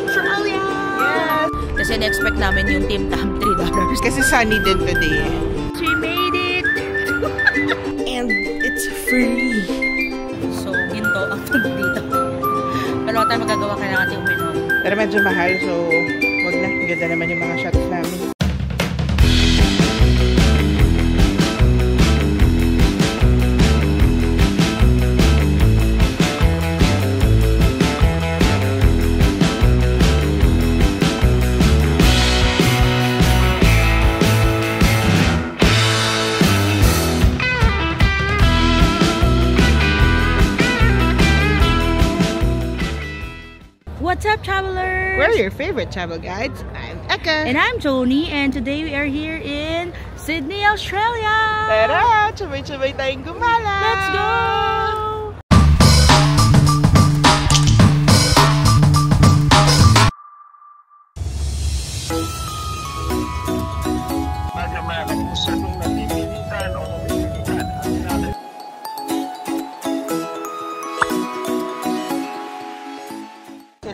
Australia! Yes! Kasi na-expect namin yung Tim Tam $3. Kasi sunny din today. We made it! And it's free. So, ginto ang food dito. Pero wala tayong magagawa, kailangan natin uminom. Pero medyo mahal, so wag na. Ganda naman yung mga shots namin. What's up, travelers? We're your favorite travel guides. I'm Eka. And I'm Joni, and today we are here in Sydney, Australia. Tara! Sabay-sabay tayong gumala! Let's go!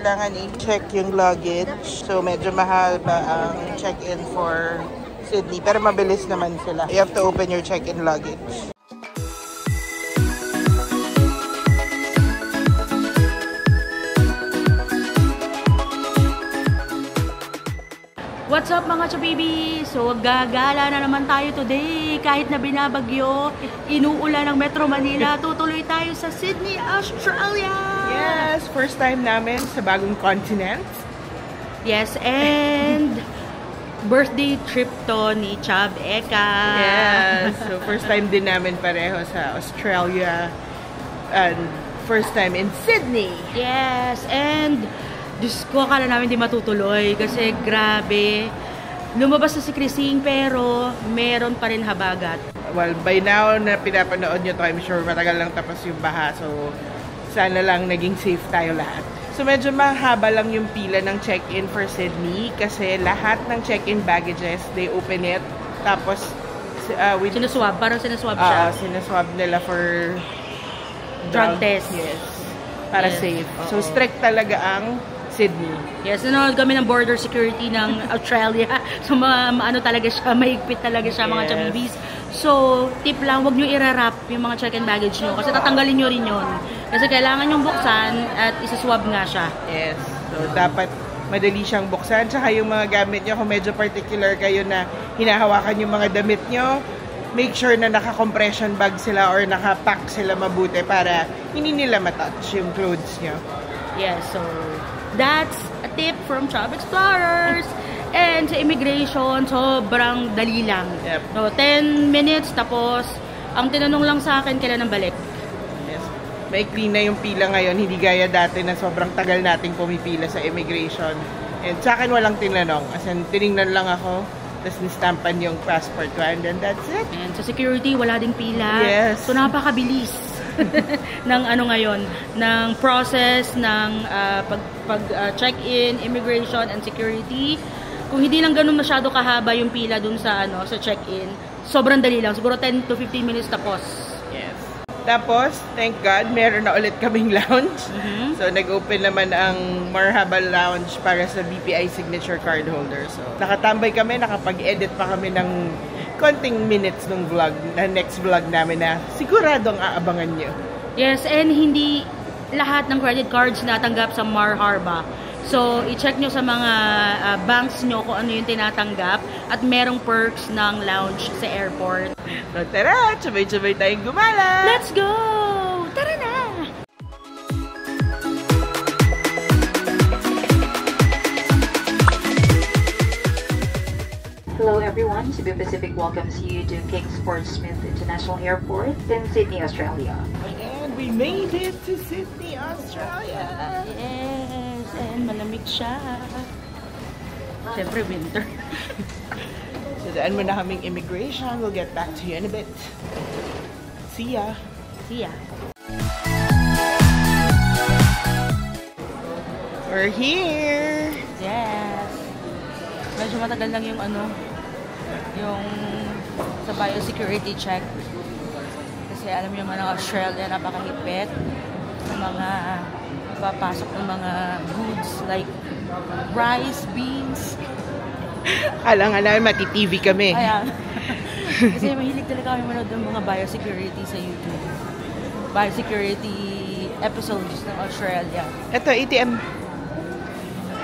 Kailangan i-check yung luggage. So, medyo mahal ba ang check-in for Sydney. Pero mabilis naman sila. You have to open your check-in luggage. What's up mga chabibi? So, gagala na naman tayo today. Kahit na binabagyo, inuulan ng Metro Manila, tutuloy tayo sa Sydney, Australia! Yes! First time namin sa bagong continent. Yes, and birthday trip to ni Chab Eka. Yes! So, first time din namin pareho sa Australia. And first time in Sydney. Yes, and Diyos ko, akala namin di matutuloy kasi grabe. Lumabas na si Christine pero meron pa rin habagat. Well, by now na pinapanood nyo to, I'm sure matagal lang tapos yung baha. So, sana lang naging safe tayo lahat. So, medyo mahaba lang yung pila ng check-in for Sydney kasi lahat ng check-in baggages, they open it. Tapos, sinaswab, parang sinaswab siya. Sinaswab nila for drug test. Yes. Para safe. So, strict talaga ang Sydney. Yes, nanonood kami ng border security ng Australia. So, ano talaga siya, mahigpit talaga siya, mga chamibis. So, tip lang, wag nyo i-wrap yung mga check-in baggage nyo kasi tatanggalin nyo rin yun. Kasi kailangan yung buksan at isaswab nga siya. Yes. So, dapat madali siyang buksan. Tsaka yung mga gamit nyo, kung medyo particular kayo na hinahawakan yung mga damit nyo, make sure na naka-compression bag sila or naka-pack sila mabuti para hindi nila matouch yung clothes nyo. Yes, so that's a tip from Chab Explorers. And sa immigration, sobrang dali lang. Yep. So, 10 minutes, tapos ang tinanong lang sa akin, kailan ang balik? Yes. Maikli na yung pila ngayon, hindi gaya dati na sobrang tagal nating pumipila sa immigration. And sa akin walang tinanong. As in, tinignan lang ako, tapos nistampan yung passport ko, and then that's it. And sa security, wala ding pila. Yes. So, napakabilis ng ano ngayon, ng process ng check-in, immigration, and security. Kung hindi lang ganun masyado kahaba yung pila dun sa sa check-in, sobrang dali lang. Siguro 10 to 15 minutes tapos. Yes. Tapos, thank God, meron na ulit kaming lounge. So, nag-open naman ang Marhaba Lounge para sa BPI signature card holder. So, nakatambay kami, nakapag-edit pa kami ng konting minutes ng vlog, na next vlog namin na siguradong aabangan nyo. Yes, and hindi lahat ng credit cards natanggap sa Marhaba. So, i-check nyo sa mga banks nyo kung ano yung tinatanggap at merong perks ng lounge sa airport. So, tara! Sabay-sabay tayong gumala! Let's go! Tara na! Hello everyone, Cebu Pacific welcomes you to King Sportsmith International Airport in Sydney, Australia. And we made it to Sydney, Australia! Yes, and malamig siya. Siyempre winter. So daan mo na kaming immigration. We'll get back to you in a bit. See ya! See ya! We're here! Yes! Medyo matagal lang yung yung sa biosecurity check. Kasi alam niyo naman ang Australia, napakahigpit sa mga papasok ng mga goods like rice, beans. Alam nga namin, mati-TV kami. Ayan. Kasi mahilig talaga kami manood ng mga biosecurity sa YouTube. Biosecurity episodes ng Australia. Ito, ATM.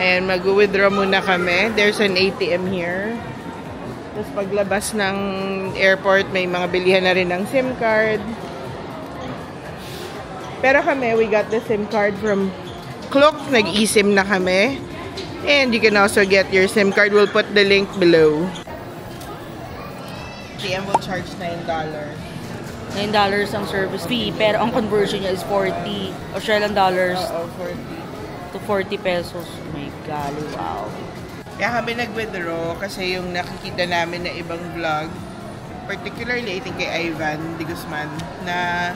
And mag-withdraw muna kami. There's an ATM here. Tapos paglabas ng airport, may mga bilihan na rin ng SIM card. Pero kami, we got the SIM card from Klook. Nag-eSIM na kami. And you can also get your SIM card. We'll put the link below. ATM will charge $9. $9 ang service fee, pero ang conversion niya is 40 Australian dollars. Oo, 40. To 40 pesos. Oh my God, wow. Kaya kami nag-withdraw kasi yung nakikita namin na ibang vlog, particularly I think kay Ivan de Guzman, na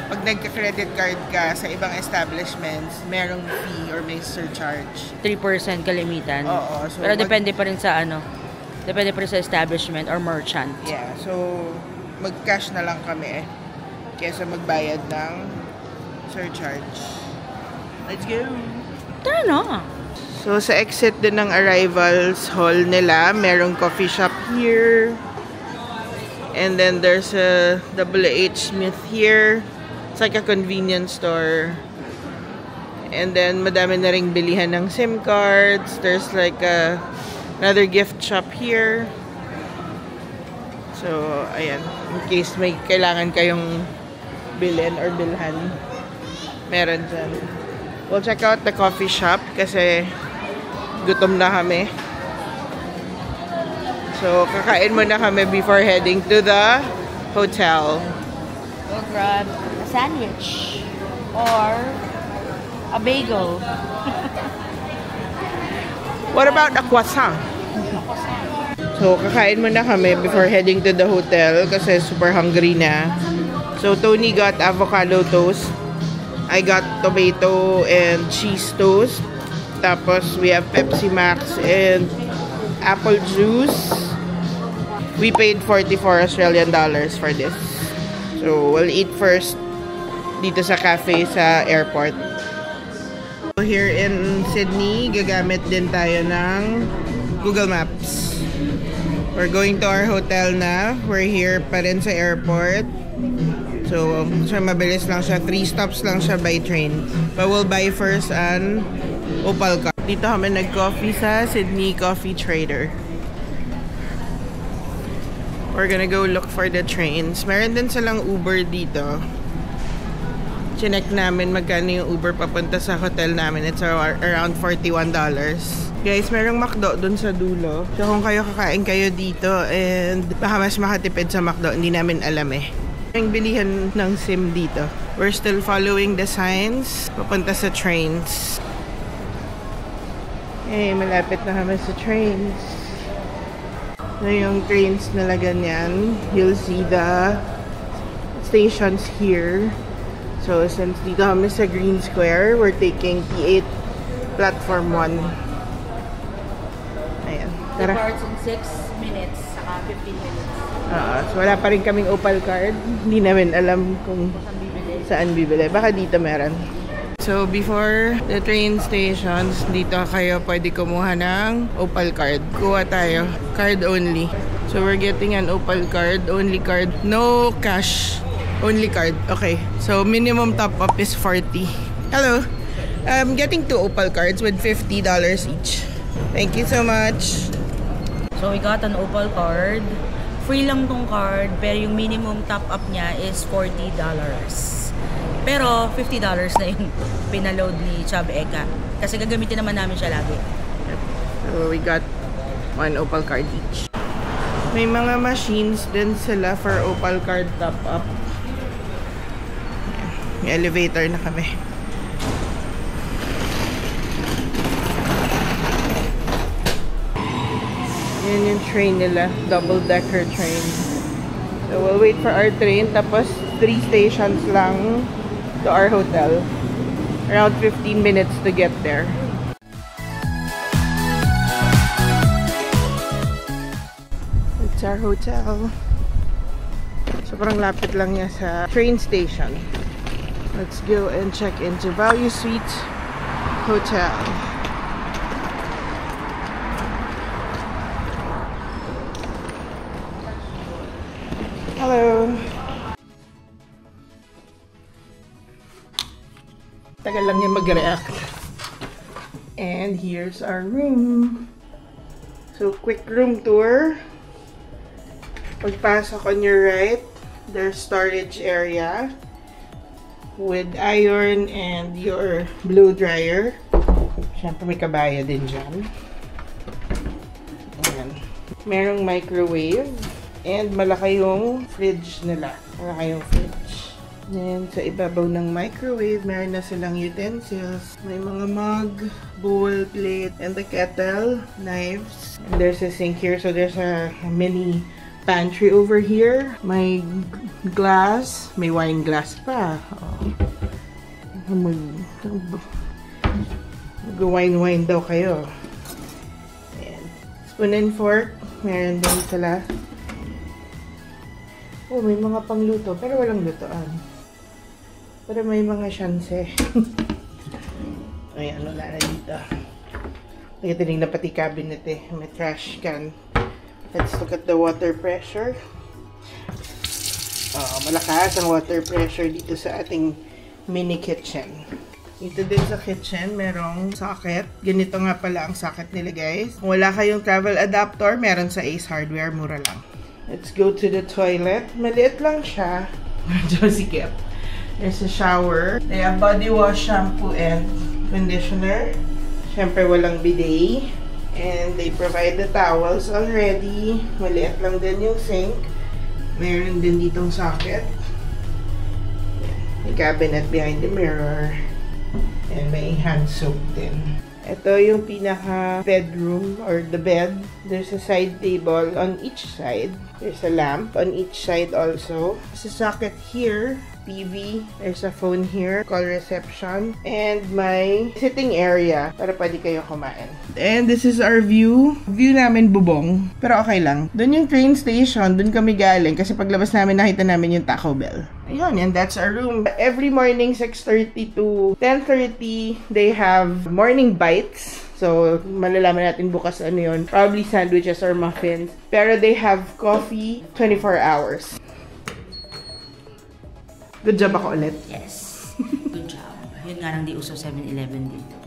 pag nagka-credit card ka sa ibang establishments, merong fee or may surcharge. 3% kalimitan. Oo. So pero depende pa rin sa ano. Depende pa rin sa establishment or merchant. Yeah. So, mag-cash na lang kami kaysa magbayad ng surcharge. Let's go! Tara na! So, sa exit din ng arrivals hall nila, merong coffee shop here. And then, there's a WH Smith here. It's like a convenience store. And then, madami na ring bilihan ng SIM cards. There's like another gift shop here. So, ayan. In case may kailangan kayong bilhin or bilhan, meron dyan. We'll check out the coffee shop kasi gutom na kami. So, kakain muna kami before heading to the hotel. We'll grab a sandwich or a bagel. What about a croissant? So, kakain muna kami before heading to the hotel kasi super hungry na. So, Tony got avocado toast. I got tomato and cheese toast. Tapos, we have Pepsi Max and apple juice. We paid 44 Australian dollars for this. So, we'll eat first dito sa cafe sa airport. So, here in Sydney, gagamit din tayo ng Google Maps. We're going to our hotel na. We're here pa rin sa airport. So mabilis lang siya. 3 stops lang siya by train. But we'll buy first an Opal cup. Dito kami nag-coffee sa Sydney Coffee Trader. We're gonna go look for the trains. Meron din silang Uber dito. Chinek namin magkano yung Uber papunta sa hotel namin. It's around $41. Guys, merong McDo dun sa dulo. So kung kayo kakain kayo dito and baka mas makatipid sa McDo, hindi namin alam eh. Yung bilihan ng SIM dito. We're still following the signs papunta sa trains. Eh, malapit na kami sa trains. So yung trains nila ganyan. You'll see the stations here. So since dito kami sa Green Square, we're taking P8 Platform 1. Ayan. Tara. Departs in 6 minutes, saka 15 minutes. So wala pa rin kaming Opal card. Hindi namin alam kung saan bibili. Baka dito meron. So before the train stations, dito kayo pwede kumuha ng Opal card. Kuha tayo. Card only. So we're getting an Opal card. Only card. No cash. Only card. Okay. So minimum top up is 40. Hello. I'm getting 2 Opal cards with $50 each. Thank you so much. So we got an Opal card. Free lang tong card, pero yung minimum top up niya is $40. Pero $50 na yung pinaload ni Chub Eka. Kasi gagamitin naman namin siya lagi. So we got 1 Opal card each. May mga machines din sila for Opal card top up. May elevator na kami. Yan yung train nila, double-decker train. So we'll wait for our train, tapos 3 stations lang to our hotel. Around 15 minutes to get there. It's our hotel. Sobrang lapit lang niya sa train station. Let's go and check into Value Suite. Hotel. Hello. Tagal lang niya mag-react. And here's our room. So, quick room tour. Pagpasok on your right, there's storage area with iron and your blow dryer. Siyempre may kabaya din dyan. Ayan. Merong microwave. And malaki yung fridge nila. Malaki yung fridge. Then, sa ibabaw ng microwave, meron na silang utensils. May mga mug, bowl, plate, and the kettle, knives. And there's a sink here. So, there's a mini pantry over here. May glass. May wine glass pa. Mag-wine-wine daw kayo. Ayan. Spoon and fork. Meron din sila. Oh, may mga pangluto, pero walang lutoan. Pero may mga syanse. Ay, ano na dito. Nagtitingin na pati cabinet eh. May trash can. Let's look at the water pressure. Malakas ang water pressure dito sa ating mini kitchen. Dito din sa kitchen, merong socket. Ganito nga pala ang socket nila, guys. Kung wala kayong travel adapter, meron sa Ace Hardware. Mura lang. Let's go to the toilet. Maliit lang siya. Josie Kip. There's a shower. They have body wash, shampoo, and conditioner. Siyempre, walang bidet. And they provide the towels already. Maliit lang din yung sink. Meron din ditong socket. May cabinet behind the mirror. And may hand soap din. Ito yung pinaka bedroom or the bed. There's a side table on each side. There's a lamp on each side also. There's a socket here. TV. There's a phone here. Call reception. And my sitting area para pwede kayo kumain. And this is our view. View namin bubong. Pero okay lang. Doon yung train station. Doon kami galing. Kasi paglabas namin nakita namin yung Taco Bell. Ayun. And that's our room. Every morning 6:30 to 10:30 they have morning bites. So, malalaman natin bukas ano yun. Probably sandwiches or muffins. Pero they have coffee 24 hours. Good job ako ulit. Yes. Good job. Yun nga lang di uso 7-Eleven dito.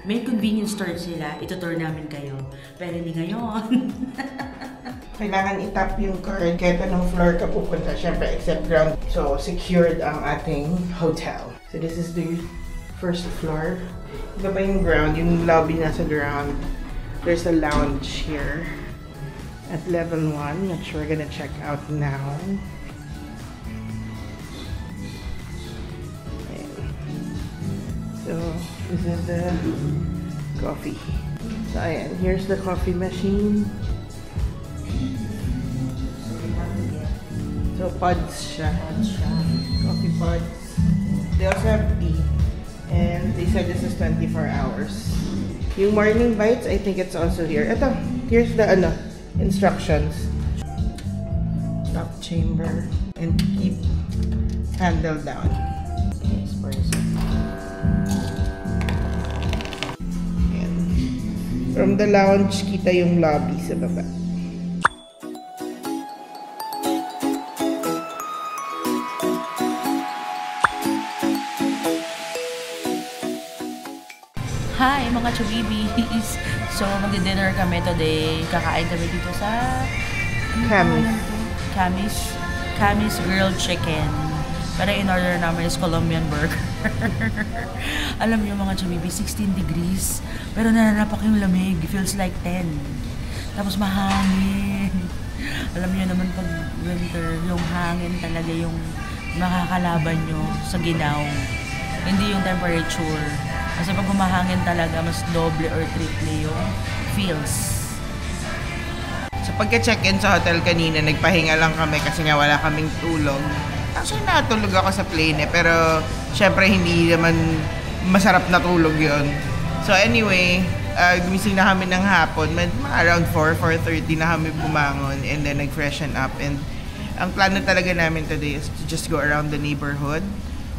May convenience store sila. Itutour namin kayo. Pero hindi ngayon. Kailangan itap yung card kahit anong floor ka pupunta. Siyempre, except ground. So, secured ang ating hotel. So, this is the first floor. Ito ba yung ground? Yung lobby nasa ground. There's a lounge here. At level 1, which we're gonna check out now. So, this is the coffee. So, ayan. Here's the coffee machine. So, pods siya. Coffee pods. They also have tea. And they said this is 24 hours. Yung morning bites, I think it's also here. Ito, here's the instructions. Top chamber. And keep handle down. From the lounge, kita yung lobby sa baba. Hi mga chubibis! So, mag-dinner kami today. Kakain kami dito sa Cammy's Grilled Chicken. Pero in-order namin is Colombian burger. Alam niyo mga chubibi, 16 degrees. Pero nananapak yung lamig. Feels like 10. Tapos mahangin. Alam niyo naman pag winter, yung hangin talaga yung makakalaban nyo sa ginaw. Hindi yung temperature. Kasi pag humahangin talaga, mas doble or triple yung feels. So pagka-check-in sa hotel kanina, nagpahinga lang kami kasi nga wala kaming tulog. Actually, natulog ako sa plane pero syempre hindi naman masarap na tulog yun. So anyway, gumising na kami ng hapon. Around 4:30 na kami bumangon and then nag-freshen up. And ang plano talaga namin today is to just go around the neighborhood.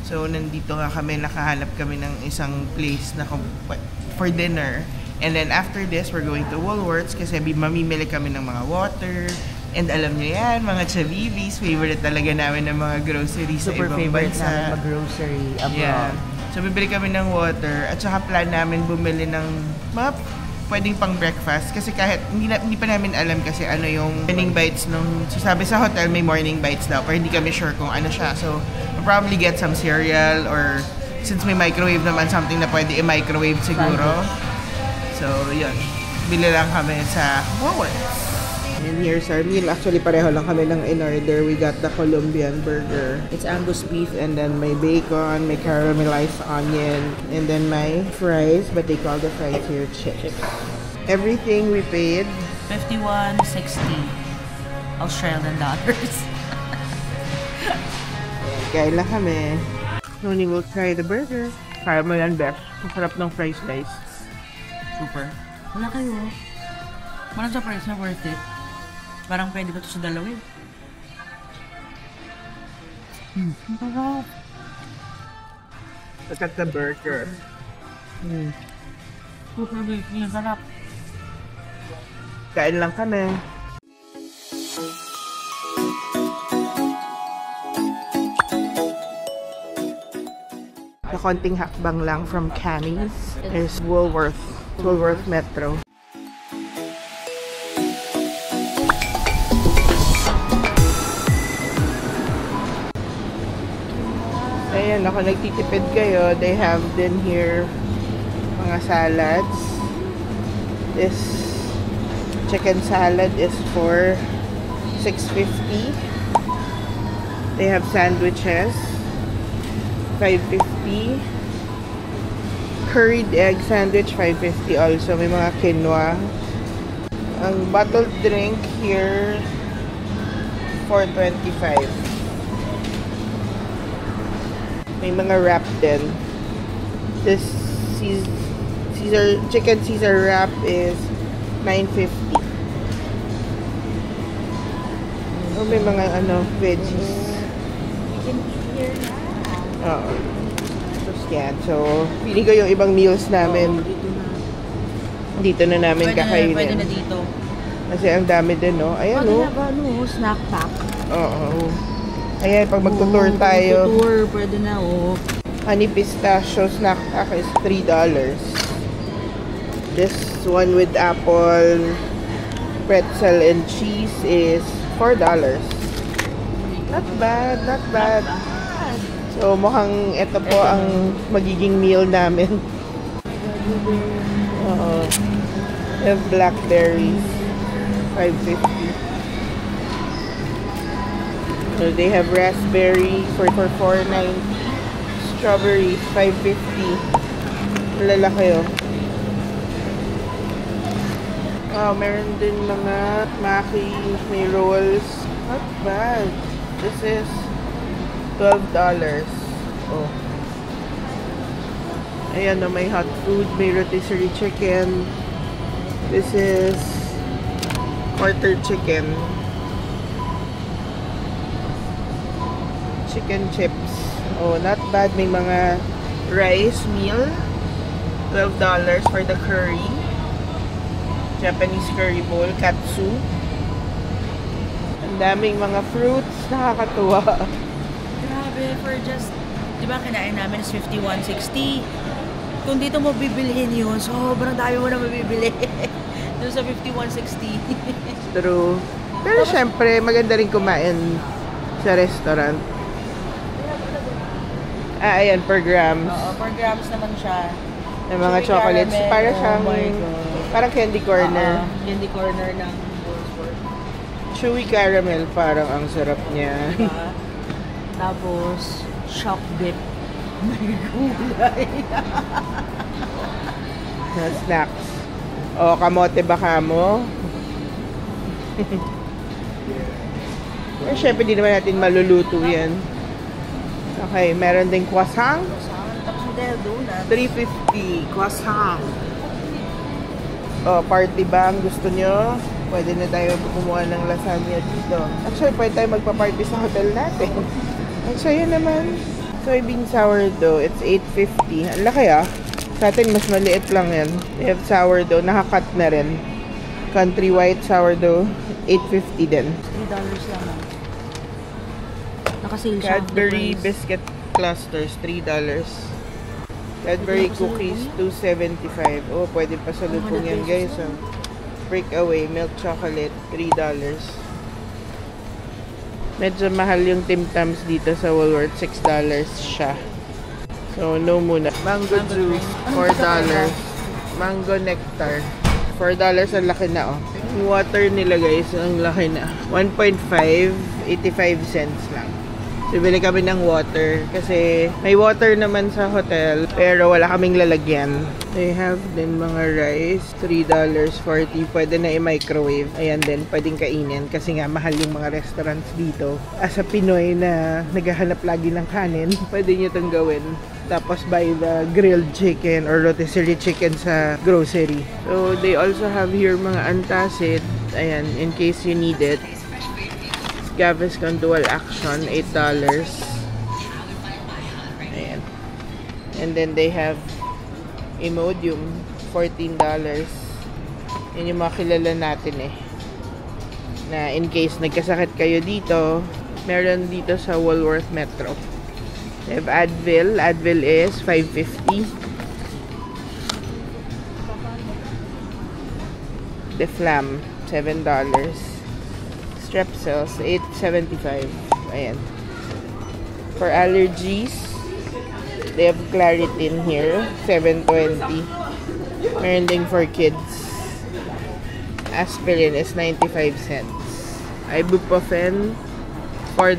So, nandito nga kami, nakahanap kami ng isang place na for dinner. And then after this, we're going to Woolworths kasi mamimili kami ng mga water. And alam nyo yan, mga Chavivis, favorite talaga namin ng mga groceries sa ibang bansa. Super favorite namin mag-grocery abroad. Yeah. So, bibili kami ng water at saka plan namin bumili ng mga pwedeng pang breakfast kasi kahit hindi pa namin alam kasi ano yung morning bites nung sabi sa hotel may morning bites daw pero hindi kami sure kung ano siya. So, we'll probably get some cereal or since may microwave naman, something na pwede i-microwave siguro. So, yun. Bili lang kami sa Woolworths. And here's our meal. Actually, pareho lang kami ng in-order. We got the Colombian burger. It's Angus beef and then may bacon, may caramelized onion, and then my fries, but they call the fries here chips. Everything we paid $51.60 Australian dollars. Kain lang kami. Noni will try the burger. Kaya mo yan, Beth. Ang sarap ng fries, guys. Super. Wala kayo. Walang sa price na worth it. Parang pwede ba ito sa dalawin? Parang. Look at the burger. Super big. Yung sarap. Kain lang kami. Sa konting hakbang lang from Cammie's is Woolworth Metro. Ayan, ako nagtitipid kayo. They have din here mga salads. This chicken salad is for $6.50. They have sandwiches, $5.50. Curried egg sandwich, $5.50 also. May mga quinoa. Ang bottled drink here, $4.25. May mga wrap din. This chicken Caesar wrap is $9.50. Oh, may mga veggies. You can eat here now. Oo. Yan. So, pili ko yung ibang meals namin. Dito na namin kakainin. Pwede na dito. Kasi ang dami din, no? Ayan, no? Snack pack. Oo. Ayan, pag magtutour tayo. Magtutour, pwede na, Honey pistachio snack pack is $3. This one with apple, pretzel, and cheese is $4. Not bad, not bad. So, mukhang ito po ang magiging meal namin. They have blackberries, $5.50. So, they have raspberry for $4.90. Strawberries, $5.50. Lalaki, meron din mga maki, may rolls. Not bad. This is $12. Oh. Ayan, may hot food, may rotisserie chicken. This is quarter chicken. Chicken chips. Oh, not bad. May mga rice meal. $12 for the curry. Japanese curry bowl. Katsu. Ang daming mga fruits. Nakakatuwa. Grabe, for just, di ba kinain namin is $51.60. Kung dito mo bibilhin yun, sobrang dami mo na mabibili. Doon sa $51.60. True. Pero syempre, maganda rin kumain sa restaurant. Ayan, per grams. Oo, per grams naman siya. Ng mga Chewy chocolates. caramel. Para siyang, Oh my God. parang candy corner. Candy corner ng Woolworths. Chewy caramel, parang ang sarap niya. Diba? Tapos, shock dip. May gulay. Na snacks. O, kamote baka mo. Pero syempre, di naman natin maluluto yan. Okay, meron din croissant. Tapos may donut. $3.50. Croissant. O, party ba ang gusto nyo? Pwede na tayo kumuha ng lasagna dito. Actually, pwede tayo magpa-party sa hotel natin. Ang saya naman. Soybean sourdough, it's 8.50. Ang laki ah. Sa atin, mas maliit lang yan. They have sourdough, nakakat na rin. Country white sourdough, 8.50 din. $3 lang. Nakasale siya. Cadbury biscuit clusters, $3. Cadbury cookies, $2.75. Oh, pwede pa sa lupong yan, guys. Oh. Breakaway milk chocolate, $3. Medyo mahal yung Tim Tams dito sa Woolworth, $6 siya. So, no muna. Mango juice, $4. Mango nectar, $4. Ang laki na, oh. Yung water nila, guys, ang laki na. 1.5, 85 cents lang. So, bili kami ng water kasi may water naman sa hotel pero wala kaming lalagyan. They have din mga rice, $3.40. Pwede na i-microwave. Ayan din, pwedeng kainin kasi nga mahal yung mga restaurants dito. As a Pinoy na naghahanap lagi ng kanin, pwede nyo itong gawin. Tapos buy the grilled chicken or rotisserie chicken sa grocery. So, they also have here mga antacid. Ayan, in case you need it. Gaviscon dual action, $8. Ayan. And then they have Imodium, $14. Yan yung mga kilala natin eh. Na in case nagkasakit kayo dito, meron dito sa Woolworth Metro. They have Advil. Advil is $5.50. Deflam, $7. Strepsils, $8.75. Ayan. For allergies, they have Claritin here, $7.20. Meron din for kids. Aspirin is 95 cents. Ibuprofen, $4.